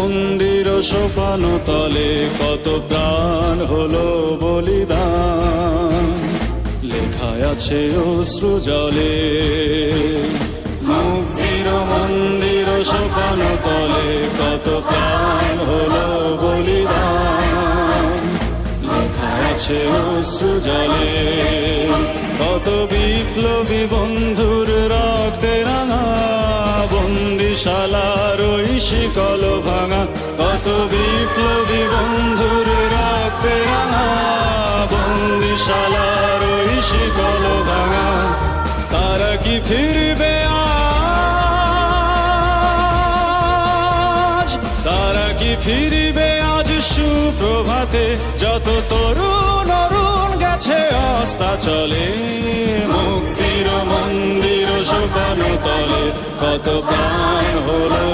মন্দির সোপান তলে কত প্রাণ হলো বলিদান, লেখায় আছে অশ্রু জলে। মুক্তির মন্দির সোপান তলে কত প্রাণ হলো বলিদান, লেখায় আছে অশ্রু জলে। কত বিপ্লবী বন্ধুর রক্তে রাঙা বন্দিশালার ওই শিকল ভাঙা, কত বিপ্লবী বন্ধুর রক্তে রাঙা বন্দিশালার ওই শিকল ভাঙা। তারা কি ফিরবে আজ, তারা কি ফিরবে আজ সুপ্রভাতে, যত তরুণ অরুণ গেছে অস্তাচলে। মুক্তির মন্দির সোপান তলে কত প্রাণ হলো